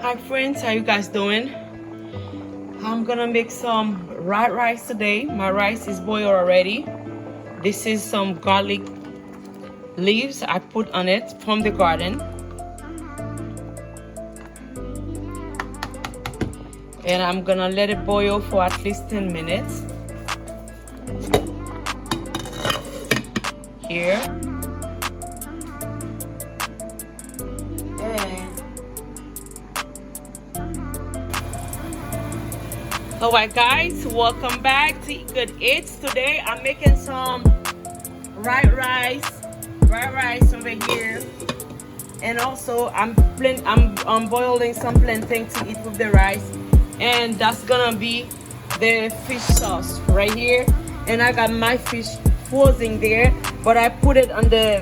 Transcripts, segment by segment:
Hi friends, how you guys doing? I'm gonna make some white rice today. My rice is boiled already. This is some garlic leaves I put on it from the garden. And I'm gonna let it boil for at least 10 minutes. Here. Alright guys, welcome back to Good Eats. Today I'm making some white rice over here, and also I'm boiling some plantain to eat with the rice, and that's gonna be the fish sauce right here. And I got my fish frozen there, but I put it on the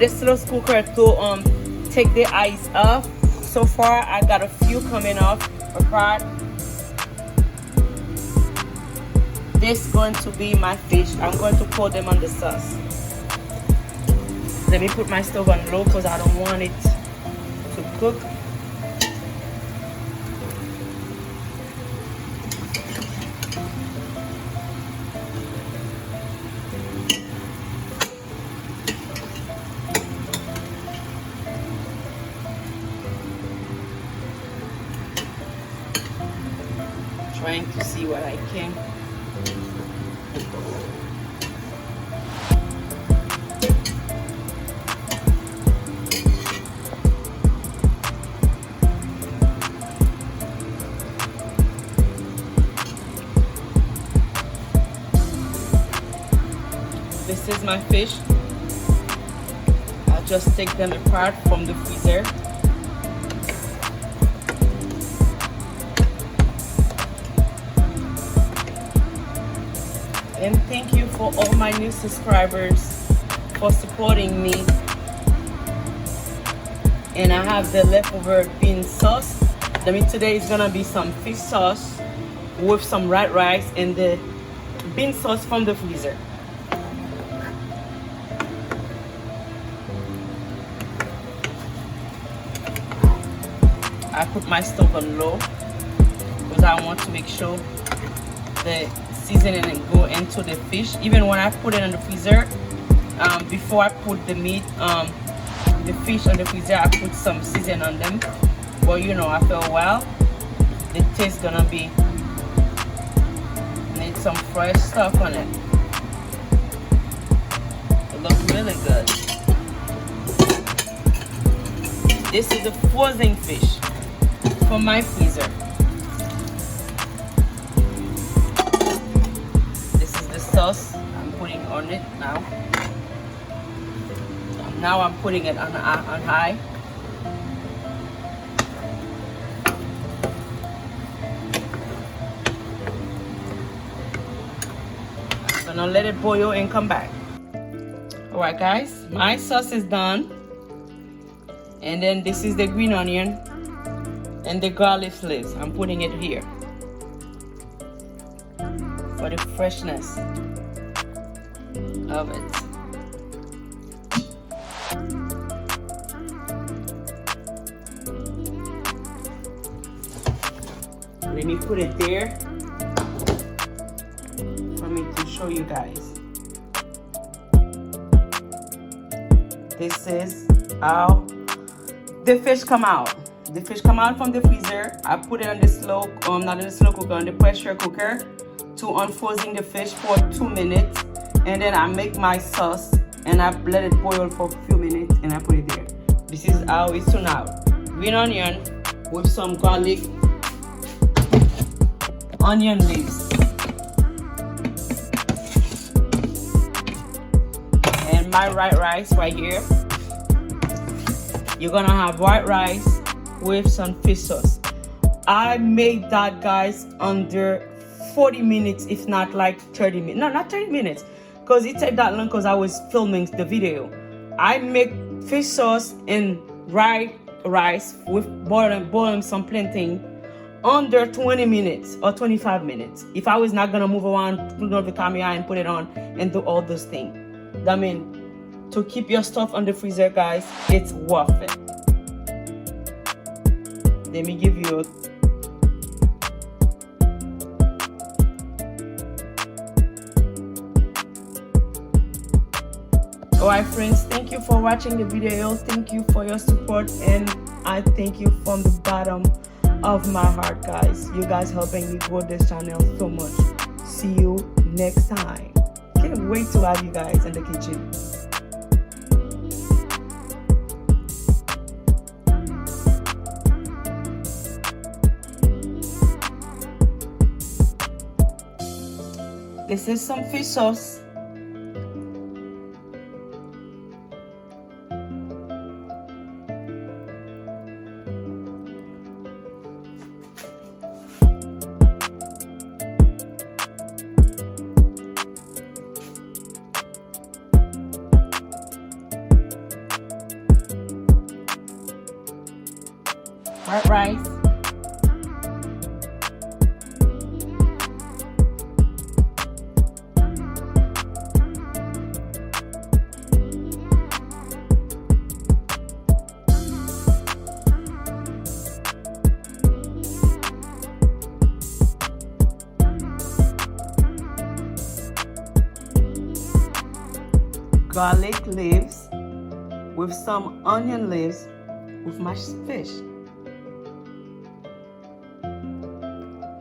slow cooker to take the ice off. So far I got a few coming off apart. This is going to be my fish. I'm going to pour them on the sauce. Let me put my stove on low because I don't want it to cook. Trying to see what I can. This is my fish. I'll just take them apart from the freezer. And thank you for all my new subscribers for supporting me. And I have the leftover bean sauce. Today is gonna be some fish sauce with some white rice and the bean sauce from the freezer. I put my stove on low because I want to make sure the seasoning and go into the fish. Even when I put it in the freezer, before I put the meat, the fish on the freezer, I put some seasoning on them. But you know, after a while, the taste gonna be, need some fresh stuff on it. It looks really good. This is a frozen fish from my freezer. Sauce I'm putting on it now. Now I'm putting it on high. I'm gonna let it boil and come back. Alright guys, my sauce is done. And then this is the green onion and the garlic leaves. I'm putting it here for the freshness of it. Let me put it there for me to show you guys. This is how the fish come out. The fish come out from the freezer. I put it on the slow, not in the slow cooker, on the pressure cooker, to unfrozen the fish for 2 minutes, and then I make my sauce and I let it boil for a few minutes and I put it there. This is how it turned out. Green onion with some garlic, onion leaves, and my white rice right here. You're gonna have white rice with some fish sauce. I made that, guys, under 40 minutes, if not like 30 minutes. No, not 30 minutes, because it took that long because I was filming the video. I make fish sauce and white rice with boiling some plantain under 20 minutes or 25 minutes. If I was not gonna move around, put on the camera and put it on and do all those things. I mean, to keep your stuff on the freezer, guys, it's worth it. Let me give you a Alright friends, thank you for watching the video. Thank you for your support, and I thank you from the bottom of my heart, guys. You guys helping me grow this channel so much. See you next time. Can't wait to have you guys in the kitchen. This is some fish sauce. White rice. Garlic leaves with some onion leaves with mashed fish.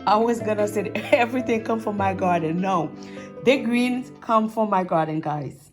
I was gonna say everything come from my garden. No, the greens come from my garden, guys.